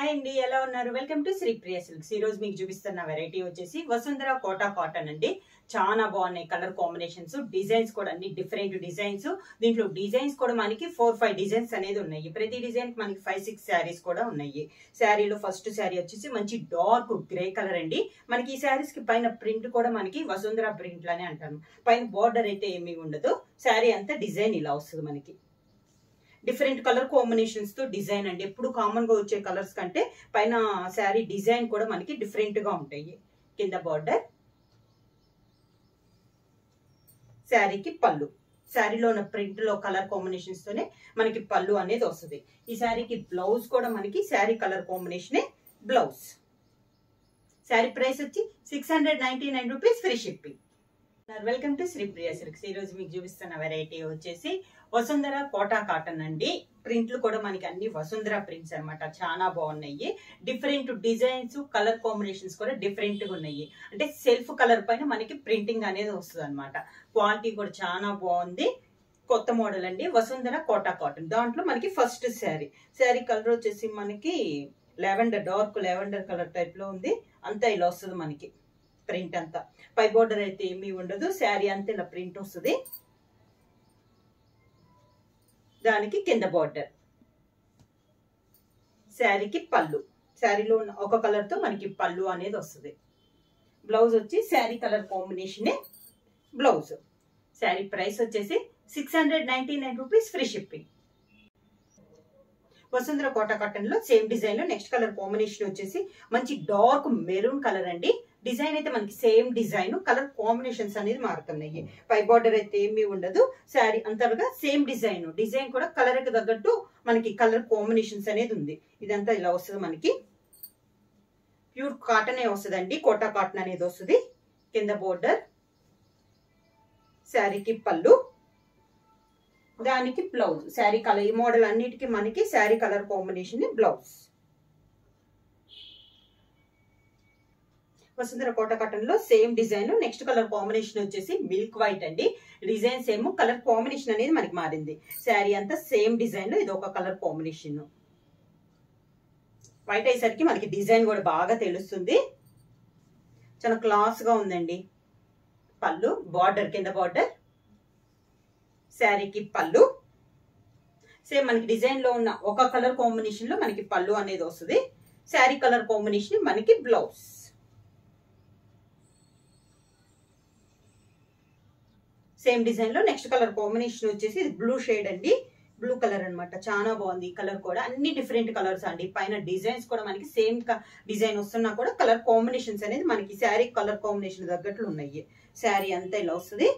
Hi అండి, ఎలా ఉన్నారు? Welcome to Sri Priya Silks. ఈ రోజు మీకు చూపిస్తున్న వెరైటీ వచ్చేసి వసుంధర కోటా కాటన్ అండి. చాలా బాగున్నాయి కలర్ కాంబినేషన్స్, డిజైన్స్ కూడా అన్ని డిఫరెంట్ డిజైన్స్. దీంట్లో డిజైన్స్ కూడా మనకి 4-5 డిజైన్స్ అనేది ఉన్నాయి. ప్రతి డిజైన్ కి మనకి 5-6 శారీస్ కూడా ఉన్నాయి. శారీలో ఫస్ట్ శారీ వచ్చేసి మంచి డార్క్ గ్రే కలర్ అండి. మనకి ఈ శారీస్ కి పైన ప్రింట్ కూడా మనకి వసుంధర ప్రింట్ లానే అంటారు. పైన బార్డర్ అయితే ఏమీ ఉండదు. శారీ అంతా డిజైన్ ఇలా వస్తుంది మనకి. డిఫరెంట్ కలర్ కాంబినేషన్స్ తో డిజైన్ అండి. ఎప్పుడు కామన్ గా వచ్చే కలర్స్ కంటే పైన శారీ డిజైన్ కూడా మనకి డిఫరెంట్ గా ఉంటాయి. కింద బార్డర్, శారీకి పళ్ళు, శారీలో ఉన్న ప్రింట్ లో కలర్ కాంబినేషన్స్ తోనే మనకి పళ్ళు అనేది వస్తుంది. ఈ శారీకి బ్లౌజ్ కూడా మనకి శారీ కలర్ కాంబినేషనే బ్లౌజ్. శారీ ప్రైస్ వచ్చి 699 rupees, free shipping. Welcome to Sri Priya Silks. ఈ రోజు మీకు చూపిస్తున్న వెరైటీ వచ్చేసి వసుంధర కోటా కాటన్ అండి. ప్రింట్లు కూడా మనకి అన్ని వసుంధర ప్రింట్స్ అనమాట. చాలా బాగున్నాయి. డిఫరెంట్ డిజైన్స్, కలర్ కాంబినేషన్స్ కూడా డిఫరెంట్ గా ఉన్నాయి. అంటే సెల్ఫ్ కలర్ పైన మనకి ప్రింటింగ్ అనేది వస్తుంది అనమాట. క్వాలిటీ కూడా చాలా బాగుంది. కొత్త మోడల్ అండి వసుంధర కోటా కాటన్. దాంట్లో మనకి ఫస్ట్ శారీ కలర్ వచ్చేసి మనకి lavender, dark lavender colour type లో ఉంది. అంతా ఇలా వస్తుంది మనకి ప్రింట్ అంతా. పై బోర్డర్ అయితే ఏమీ ఉండదు. శారీ అంతా ఇలా ప్రింట్ వస్తుంది. దానికి కింద బార్డర్, శారీకి పళ్ళు, శారీలో ఉన్న ఒక కలర్ తో మనకి పళ్ళు అనేది వస్తుంది. బ్లౌజ్ వచ్చి శారీ కలర్ కాంబినేషనే బ్లౌజ్. శారీ ప్రైస్ వచ్చేసి 699 rupees, free shipping. Vasundhara Kota cotton లో సేమ్ డిజైన్ లో నెక్స్ట్ కలర్ కాంబినేషన్ వచ్చేసి మంచి డార్క్ మెరూన్ కలర్ అండి. డిజైన్ అయితే మనకి సేమ్ డిజైన్, కలర్ కాంబినేషన్స్ అనేది మారుతున్నాయి. పై బార్డర్ అయితే ఏమీ ఉండదు. శారీ అంతగా సేమ్ డిజైన్ కూడా కలర్ కి తగ్గట్టు మనకి కలర్ కాంబినేషన్స్ అనేది ఉంది. ఇదంతా ఇలా వస్తుంది మనకి. ప్యూర్ కాటన్ వస్తుంది అండి. కోటా కాటన్ అనేది వస్తుంది. కింద బోర్డర్, శారీకి పళ్ళు, దానికి బ్లౌజ్. శారీ కలర్, ఈ మోడల్ అన్నిటికీ మనకి sari colour combination blouse. Vasundhara Kota cotton లో same design next colour combination వచ్చేసి మిల్క్ వైట్ అండి. డిజైన్ సేమ్, కలర్ కాంబినేషన్ అనేది మనకి మారింది. శారీ అంతా సేమ్ డిజైన్ లో ఇది ఒక కలర్ కాంబినేషన్. వైట్ అయ్యేసరికి మనకి డిజైన్ కూడా బాగా తెలుస్తుంది. చాలా క్లాస్ గా ఉందండి. పళ్ళు, బార్డర్, కింద బార్డర్, శారీకి పళ్ళు. సేమ్ మనకి డిజైన్ లో ఉన్న ఒక కలర్ కాంబినేషన్ లో మనకి పళ్ళు అనేది వస్తుంది. శారీ కలర్ కాంబినేషన్ మనకి బ్లౌజ్. సేమ్ డిజైన్ లో నెక్స్ట్ కలర్ కాంబినేషన్ వచ్చేసి బ్లూ షేడ్ అండి. బ్లూ కలర్ అనమాట. చాలా బాగుంది. కలర్ కూడా అన్ని డిఫరెంట్ కలర్స్ అండి. పైన డిజైన్స్ కూడా మనకి సేమ్ డిజైన్ వస్తున్నా కూడా కలర్ కాంబినేషన్స్ అనేది మనకి శారీ కలర్ కాంబినేషన్ తగ్గట్లు ఉన్నాయి. శారీ అంతా ఇలా వస్తుంది.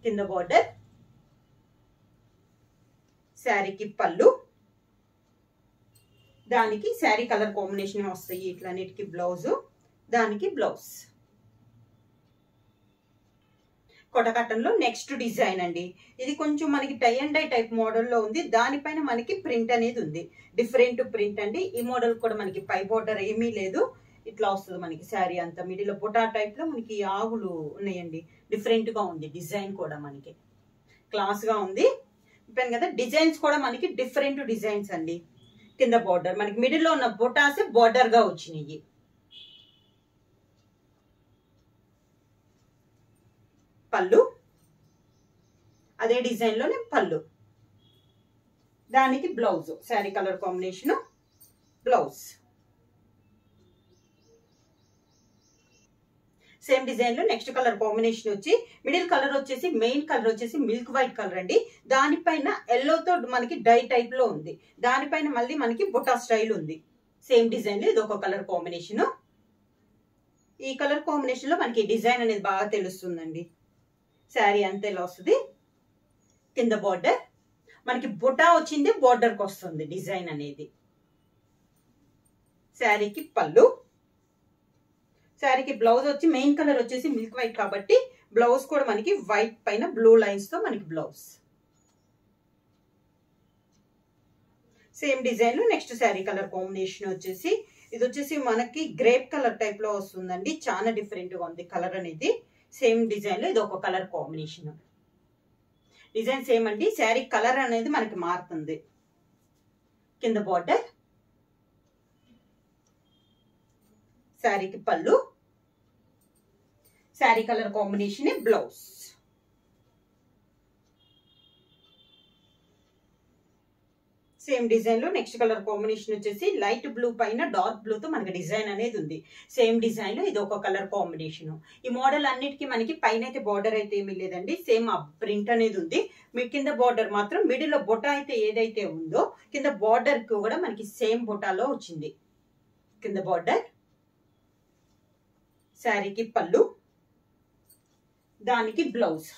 కింద బార్డర్, శారీకి పళ్ళు, దానికి శారీ కలర్ కాంబినేషన్ వస్తాయి. ఇట్లన్నిటికి బ్లౌజ్, దానికి బ్లౌజ్. కోటా కాటన్ లో నెక్స్ట్ డిజైన్ అండి. ఇది కొంచెం మనకి tie and dye type model లో ఉంది. దానిపైన మనకి ప్రింట్ అనేది ఉంది. డిఫరెంట్ ప్రింట్ అండి. ఈ మోడల్ కూడా మనకి పై బోర్డర్ ఏమీ లేదు. ఇట్లా వస్తుంది మనకి. శారీ అంతా మిడిల్ లో బుటా టైప్ లో మనకి ఆవులు ఉన్నాయండి. డిఫరెంట్ గా ఉంది. డిజైన్ కూడా మనకి క్లాస్ గా ఉంది. చెప్పాను కదా, డిజైన్స్ కూడా మనకి డిఫరెంట్ డిజైన్స్ అండి. కింద బోర్డర్ మనకి మిడిల్ లో ఉన్న బుటాస్ బోర్డర్ గా వచ్చినాయి. పళ్ళు, అదే డిజైన్ లోనే పళ్ళు, దానికి blouse. Sari colour combination blouse. Same design లో నెక్స్ట్ కలర్ కాంబినేషన్ వచ్చి మిడిల్ కలర్ వచ్చేసి మెయిన్ కలర్ వచ్చేసి మిల్క్ వైట్ కలర్ అండి. దానిపైన ఎల్లో తో మనకి డై టైప్ లో ఉంది. దానిపైన మళ్ళీ మనకి బుటా స్టైల్ ఉంది. సేమ్ డిజైన్ లో ఇది ఒక కలర్ కాంబినేషన్. ఈ కలర్ కాంబినేషన్ లో మనకి డిజైన్ అనేది బాగా తెలుస్తుందండి. శారీ అంతా ఇలా వస్తుంది. కింద బార్డర్ మనకి బుటా వచ్చింది, బార్డర్ కి వస్తుంది డిజైన్ అనేది. శారీకి పళ్ళు, శారీకి బ్లౌజ్ వచ్చి మెయిన్ కలర్ వచ్చేసి మిల్క్ వైట్ కాబట్టి బ్లౌజ్ కూడా మనకి వైట్ పైన బ్లూ లైన్స్ తో మనకి బ్లౌజ్. సేమ్ డిజైన్ లో నెక్స్ట్ శారీ కలర్ కాంబినేషన్ వచ్చేసి ఇది వచ్చేసి మనకి గ్రేప్ కలర్ టైప్ లో వస్తుందండి. చాలా డిఫరెంట్ గా ఉంది కలర్ అనేది. సేమ్ డిజైన్ లో ఇది ఒక కలర్ కాంబినేషన్. డిజైన్ సేమ్ అండి. శారీ కలర్ అనేది మనకి మారుతుంది. కింద బార్డర్, శారీకి పళ్ళు, sari colour combination blouse. Same design లో నెక్స్ట్ కలర్ కాంబినేషన్ వచ్చేసి లైట్ బ్లూ పైన డార్క్ బ్లూ తో మనకి డిజైన్ అనేది ఉంది. సేమ్ డిజైన్ లో ఇది ఒక కలర్ కాంబినేషన్. ఈ మోడల్ అన్నిటికీ మనకి పైన అయితే బార్డర్ అయితే ఏమీ లేదండి, సేమ్ ఆ ప్రింట్ అనేది ఉంది. మీ కింద బార్డర్ మాత్రం మిడిల్ లో బొటా అయితే ఏదైతే ఉందో కింద బార్డర్ కి కూడా మనకి సేమ్ బొటాలో వచ్చింది. కింద బార్డర్, శారీకి పళ్ళు, దానికి బ్లౌజ్.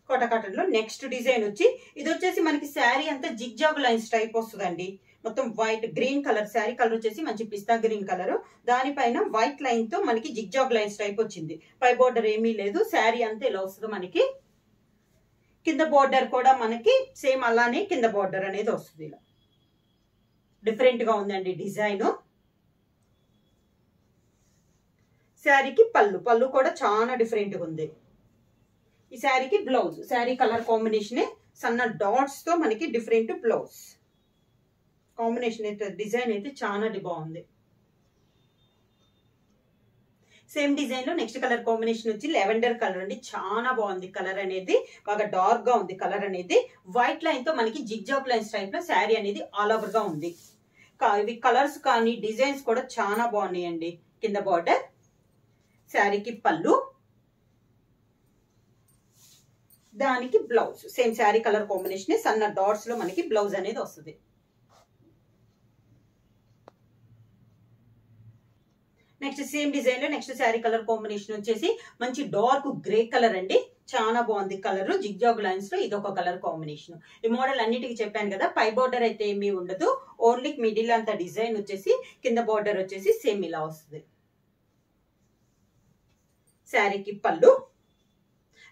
కోటా కాటన్ లో నెక్స్ట్ డిజైన్ వచ్చి ఇది వచ్చేసి మనకి శారీ అంతా జిగ్జాగ్ లైన్స్ టైప్ వస్తుందండి. మొత్తం white green colour, sari colour వచ్చేసి మంచి పిస్తా గ్రీన్ కలర్, దానిపైన వైట్ లైన్ తో మనకి జిగ్జాగ్ లైన్స్ టైప్ వచ్చింది. పై బోర్డర్ ఏమీ లేదు, శారీ అంతా ఇలా వస్తుంది మనకి. కింద బోర్డర్ కూడా మనకి సేమ్ అలానే కింద బోర్డర్ అనేది వస్తుంది. ఇలా డిఫరెంట్ గా ఉందండి డిజైన్. శారీకి పళ్ళు, పళ్ళు కూడా చాలా డిఫరెంట్ గా ఉంది. ఈ శారీకి బ్లౌజ్, శారీ కలర్ కాంబినేషన్ సన్న డాట్స్ తో మనకి డిఫరెంట్ బ్లౌజ్ కాంబినేషన్ అయితే డిజైన్ అయితే చాలా బాగుంది. సేమ్ డిజైన్ లో నెక్స్ట్ కలర్ కాంబినేషన్ వచ్చి లెవెండర్ కలర్ అండి. చాలా బాగుంది కలర్ అనేది, బాగా డార్క్ గా ఉంది కలర్ అనేది. వైట్ లైన్ తో మనకి జిగ్జాగ్ లైన్స్ టైప్ లో శారీ అనేది ఆల్ ఓవర్ గా ఉంది. ఇవి కలర్స్ కానీ డిజైన్స్ కూడా చాలా బాగున్నాయండి. కింద బార్డర్, శారీకి పళ్ళు, దానికి blouse. Same sari colour combination సన్న డాట్స్ లో మనకి బ్లౌజ్ అనేది వస్తుంది. నెక్స్ట్ సేమ్ డిజైన్ లో నెక్స్ట్ శారీ కలర్ కాంబినేషన్ వచ్చేసి మంచి డార్క్ గ్రే కలర్ అండి. చాలా బాగుంది కలర్, జిగ్జాగ్ లైన్స్ లో ఇది ఒక కలర్ కాంబినేషన్. ఈ మోడల్ అన్నిటికీ చెప్పాను కదా, పై బార్డర్ అయితే ఏమీ ఉండదు, ఓన్లీ మిడిల్ అంత డిజైన్ వచ్చేసి, కింద బార్డర్ వచ్చేసి సేమ్ ఇలా వస్తుంది. శారీకి పళ్ళు,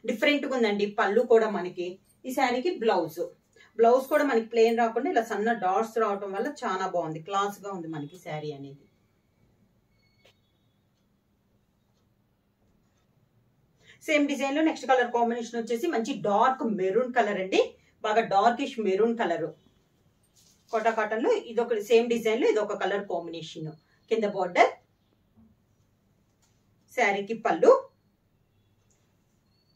డిఫరెంట్ గా ఉందండి పళ్ళు కూడా మనకి. ఈ శారీకి బ్లౌజ్, బ్లౌజ్ కూడా మనకి ప్లెయిన్ రాకుండా ఇలా సన్న డాట్స్ రావటం వల్ల చాలా బాగుంది, క్లాస్ గా ఉంది మనకి శారీ అనేది. సేమ్ డిజైన్ లో నెక్స్ట్ కలర్ కాంబినేషన్ వచ్చేసి మంచి డార్క్ మెరూన్ కలర్ అండి, బాగా darkish maroon colour. Kota cotton లో ఇదొక సేమ్ డిజైన్ లో ఇదొక కలర్ కాంబినేషన్. కింద బార్డర్, శారీకి పళ్ళు,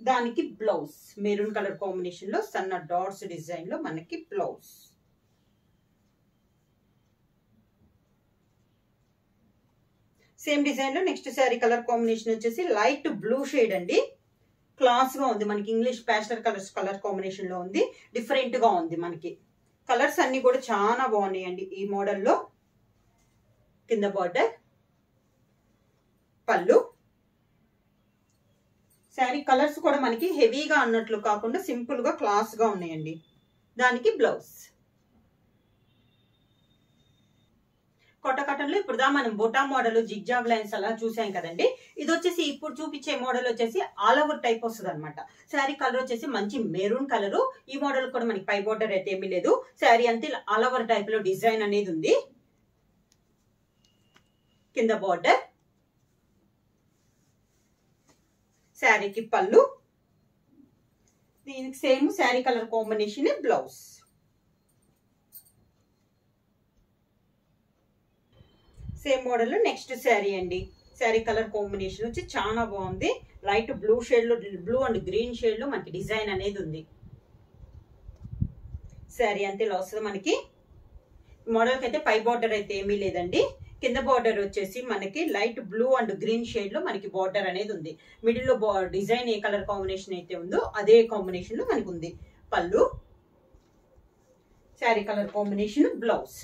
దానికి బ్లౌజ్. మెరూన్ కలర్ కాంబినేషన్ లో సన్న డాట్స్ డిజైన్ లో మనకి బ్లౌజ్. సేమ్ డిజైన్ లో నెక్స్ట్ శారీ కలర్ కాంబినేషన్ వచ్చేసి లైట్ బ్లూ షేడ్ అండి. క్లాస్ గా ఉంది మనకి, English pastel colours colour combination లో ఉంది. డిఫరెంట్ గా ఉంది మనకి. కలర్స్ అన్ని కూడా చాలా బాగున్నాయండి ఈ మోడల్లో. కింద బార్డర్, పళ్ళు, శారీ కలర్స్ కూడా మనకి హెవీగా అన్నట్లు కాకుండా సింపుల్ గా క్లాస్ గా ఉన్నాయండి. దానికి బ్లౌజ్. కోటా కాటన్ లో ఇప్పుడు మనం బొటా మోడల్, జిగ్జాగ్ లైన్స్ అలా చూసాం కదండి. ఇది వచ్చేసి ఇప్పుడు చూపించే మోడల్ వచ్చేసి ఆల్ ఓవర్ టైప్ వస్తుంది అనమాట. శారీ కలర్ వచ్చేసి మంచి మెరూన్ కలర్. ఈ మోడల్ కూడా మనకి పై బోర్డర్ అయితే ఏమీ లేదు, శారీ అంతే ఆల్ ఓవర్ టైప్ లో డిజైన్ అనేది ఉంది. కింద బార్డర్, శారీకి పళ్ళు, దీనికి same sari colour combination blouse. Same model లో నెక్స్ట్ శారీ అండి. శారీ కలర్ కాంబినేషన్ వచ్చి చాలా బాగుంది. లైట్ బ్లూ షేడ్ లో, బ్లూ అండ్ గ్రీన్ షేడ్ లో మనకి డిజైన్ అనేది ఉంది. శారీ అంతే ఇలా వస్తుంది మనకి. మోడల్ కి అయితే పై బార్డర్ అయితే ఏమీ లేదండి. కింద బార్డర్ వచ్చేసి మనకి light blue and green shade లో మనకి బార్డర్ అనేది ఉంది. మిడిల్ లో డిజైన్ ఏ కలర్ కాంబినేషన్ అయితే ఉందో అదే కాంబినేషన్ లో మనకి ఉంది. పళ్ళు, sari colour combination blouse.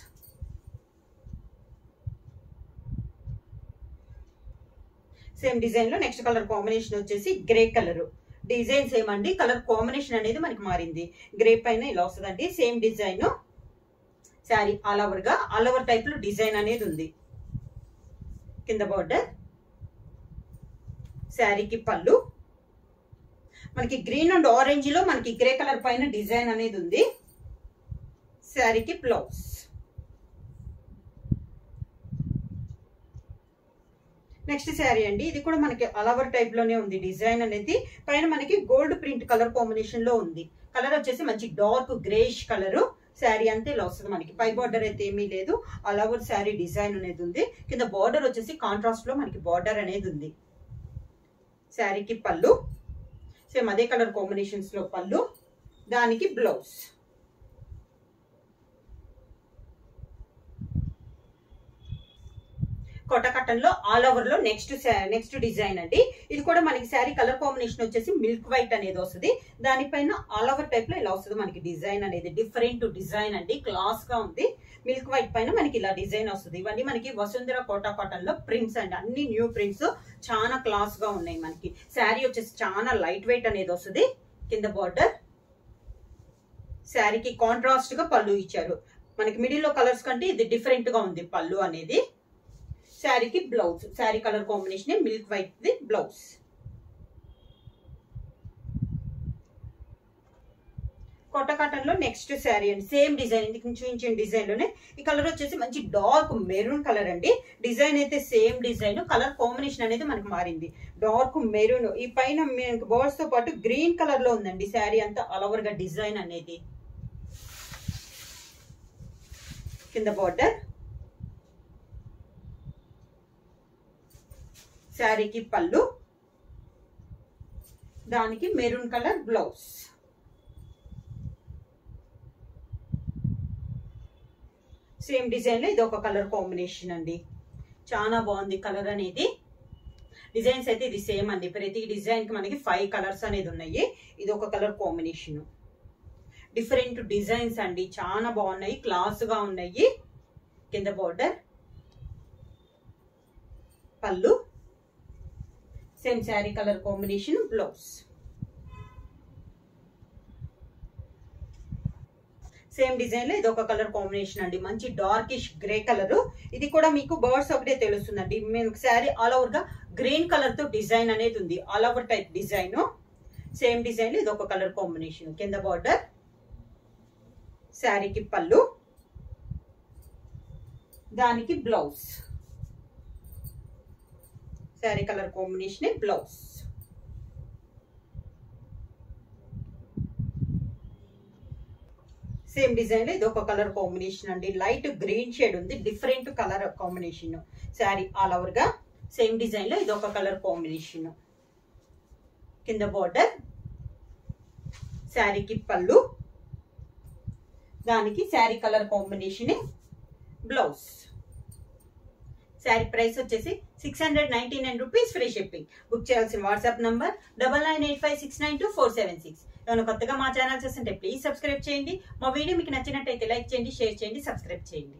Same design లో నెక్స్ట్ కలర్ కాంబినేషన్ వచ్చేసి గ్రే కలర్. డిజైన్ సేమ్ అండి, కలర్ కాంబినేషన్ అనేది మనకి మారింది. గ్రే పైన ఇలా వస్తుందండి. Same design sari all over గా, ఆల్ ఓవర్ టైప్ లో డిజైన్ అనేది ఉంది. కింద బార్డర్, శారీకి పళ్ళు, మనకి గ్రీన్ అండ్ ఆరెంజ్ లో మనకి గ్రే కలర్ పైన డిజైన్ అనేది ఉంది. శారీకి బ్లౌజ్. నెక్స్ట్ శారీ అండి, ఇది కూడా మనకి అలవర్ టైప్ లోనే ఉంది. డిజైన్ అనేది పైన మనకి గోల్డ్ ప్రింట్ కలర్ కాంబినేషన్ లో ఉంది. కలర్ వచ్చేసి మంచి డార్క్ గ్రేష్ కలర్. శారీ అంతే ఇలా వస్తుంది మనకి. పై బార్డర్ అయితే ఏమీ లేదు, ఆల్ ఓవర్ శారీ డిజైన్ అనేది ఉంది. కింద బార్డర్ వచ్చేసి కాంట్రాస్ట్ లో మనకి బార్డర్ అనేది ఉంది. శారీకి పళ్ళు సేమ్ అదే కలర్ కాంబినేషన్స్ లో పళ్ళు, దానికి బ్లౌజ్. కోట కటన్ లో ఆల్ ఓవర్ లో నెక్స్ట్ డిజైన్ అండి. ఇది కూడా మనకి శారీ కలర్ కాంబినేషన్ వచ్చేసి మిల్క్ వైట్ అనేది వస్తుంది. దానిపైన ఆల్ ఓవర్ టైప్ లో ఇలా వస్తుంది మనకి డిజైన్ అనేది. డిఫరెంట్ డిజైన్ అండి, క్లాస్ గా ఉంది. మిల్క్ వైట్ పైన మనకి ఇలా డిజైన్ వస్తుంది. ఇవన్నీ మనకి వసుంధర కోట కాటన్ లో ప్రింట్స్ అండి, అన్ని న్యూ ప్రింట్స్, చాలా క్లాస్ గా ఉన్నాయి మనకి. శారీ వచ్చేసి చాలా లైట్ వెయిట్ అనేది వస్తుంది. కింద బార్డర్, శారీకి కాంట్రాస్ట్ గా పళ్ళు ఇచ్చారు మనకి. మిడిల్ లో కలర్స్ కంటే ఇది డిఫరెంట్ గా ఉంది పళ్ళు అనేది. శారీకి blouse, sari colour combination milk white ది బ్లౌజ్. కోట కాటన్ లో నెక్స్ట్ శారీ అండి, సేమ్ డిజైన్, ఇందుకు చూపించిన డిజైన్ లోనే ఈ కలర్ వచ్చేసి మంచి డార్క్ మెరూన్ కలర్ అండి. డిజైన్ అయితే సేమ్ డిజైన్, కలర్ కాంబినేషన్ అనేది మనకి మారింది. డార్క్ మెరూన్, ఈ పైన బోర్డ్స్ తో పాటు గ్రీన్ కలర్ లో ఉందండి శారీ అంతా ఆల్ ఓవర్ గా డిజైన్ అనేది. కింద బార్డర్, శారీకి పళ్ళు, దానికి maroon colour blouse. Same design లో ఇది ఒక కలర్ కాంబినేషన్ అండి, చాలా బాగుంది కలర్ అనేది. డిజైన్స్ అయితే ఇది సేమ్ అండి, ప్రతి డిజైన్ కి మనకి 5 కలర్స్ అనేది ఉన్నాయి. ఇది ఒక కలర్ కాంబినేషన్. డిఫరెంట్ డిజైన్స్ అండి, చాలా బాగున్నాయి, క్లాస్ గా ఉన్నాయి. కింద బార్డర్, పళ్ళు, same sari colour combination blouse. Same design లో ఇది ఒక కలర్ కాంబినేషన్ అండి, మంచి డార్కిష్ గ్రే కలర్. ఇది కూడా మీకు బర్డ్స్ ఒకటే తెలుస్తుందండి. మీకు శారీ ఆల్ ఓవర్ గా గ్రీన్ కలర్ తో డిజైన్ అనేది ఉంది, all over type design. Same design లో ఇది ఒక కలర్ కాంబినేషన్. కింద బార్డర్, శారీకి పళ్ళు, దానికి blouse. Sari colour combination blouse. Same design లో ఇది ఒక కలర్ కాంబినేషన్ అండి, లైట్ గ్రీన్ షేడ్ ఉంది, different colour combination. Sari all over గా సేమ్ డిజైన్ లో ఇది ఒక కలర్ కాంబినేషన్. కింద బార్డర్, శారీకి పళ్ళు, దానికి sari colour combination blouse. Sari price వచ్చేసి 699 రూపీస్, ఫ్రీ షిప్పింగ్. బుక్ చేయాల్సిన వాట్సాప్ నంబర్ 9985692476. ఏమైనా కొత్తగా మా ఛానల్ చూస్తుంటే ప్లీజ్ సబ్స్క్రైబ్ చేయండి. మా వీడియో మీకు నచ్చినట్టయితే లైక్ చేయండి, షేర్ చేయండి, సబ్స్క్రైబ్ చేయండి.